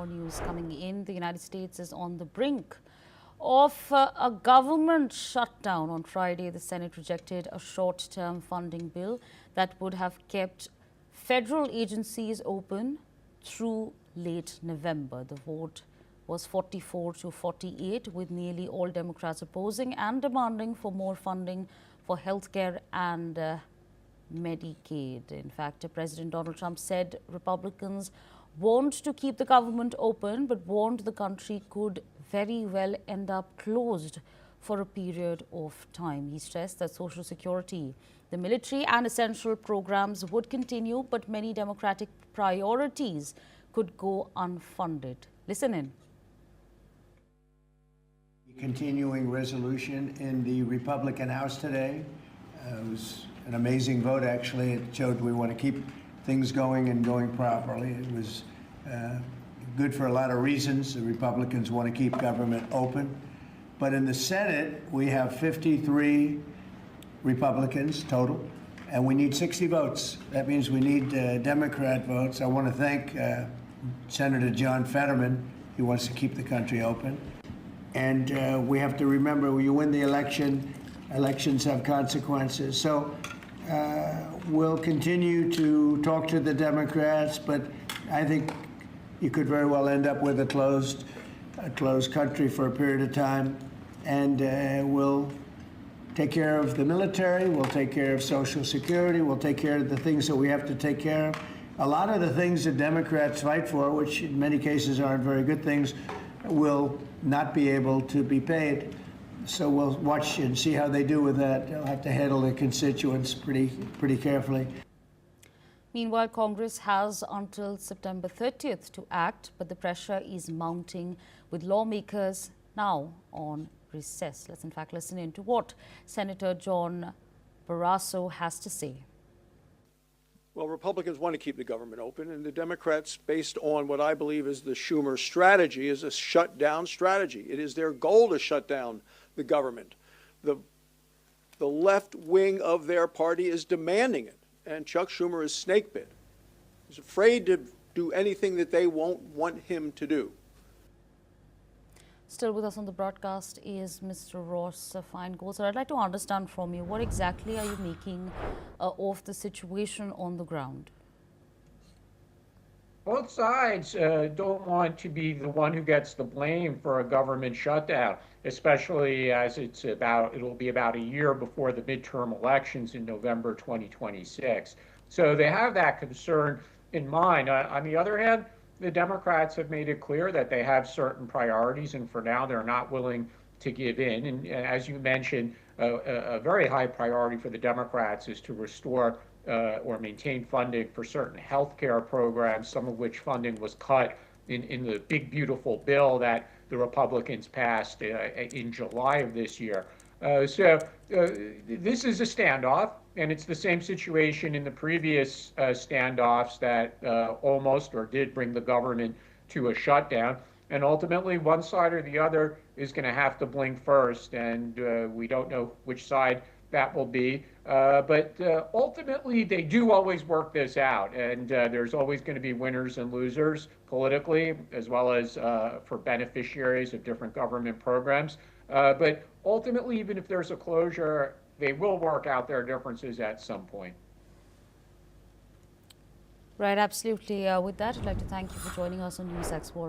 more news coming in. The United States is on the brink of a government shutdown. On Friday, the Senate rejected a short-term funding bill that would have kept federal agencies open through late November. The vote was 44 to 48, with nearly all Democrats opposing and demanding for more funding for healthcare and Medicaid. In fact, President Donald Trump said Republicans want to keep the government open, but warned the country could very well end up closed for a period of time. He stressed that Social Security, the military and essential programs would continue, but many Democratic priorities could go unfunded. Listen in. Continuing resolution in the Republican House today. It was an amazing vote, actually. It showed we want to keep things going and going properly. It was good for a lot of reasons. The Republicans want to keep government open. But in the Senate, we have 53 Republicans total, and we need 60 votes. That means we need Democrat votes. I want to thank Senator John Fetterman. He wants to keep the country open. And we have to remember, when you win the election, elections have consequences. So we'll continue to talk to the Democrats, but I think you could very well end up with a closed country for a period of time. And we'll take care of the military, we'll take care of Social Security, we'll take care of the things that we have to take care of. A lot of the things that Democrats fight for, which in many cases aren't very good things, will not be able to be paid. So we'll watch and see how they do with that. They'll have to handle their constituents pretty carefully. Meanwhile, Congress has until September 30th to act, but the pressure is mounting, with lawmakers now on recess. Let's in fact listen in to what Senator John Barrasso has to say. Well, Republicans want to keep the government open, and the Democrats, based on what I believe is the Schumer strategy, is a shutdown strategy. It is their goal to shut down the government. The left wing of their party is demanding it, and Chuck Schumer is snakebit. He's afraid to do anything that they won't want him to do. Still with us on the broadcast is Mr. Ross Feingold. So I'd like to understand from you, what exactly are you making of the situation on the ground? Both sides don't want to be the one who gets the blame for a government shutdown, especially as it'll be about a year before the midterm elections in November 2026. So they have that concern in mind. On the other hand, the Democrats have made it clear that they have certain priorities, and for now they're not willing to give in. And as you mentioned, a very high priority for the Democrats is to restore or maintain funding for certain health care programs, some of which funding was cut in the big, beautiful bill that the Republicans passed in July of this year. So this is a standoff, and it's the same situation in the previous standoffs that almost or did bring the government to a shutdown. And ultimately, one side or the other is going to have to blink first, and we don't know which side that will be. But ultimately, they do always work this out, and there's always going to be winners and losers politically, as well as for beneficiaries of different government programs. But ultimately, even if there's a closure, they will work out their differences at some point. Right, absolutely. With that, I'd like to thank you for joining us on NewsX World.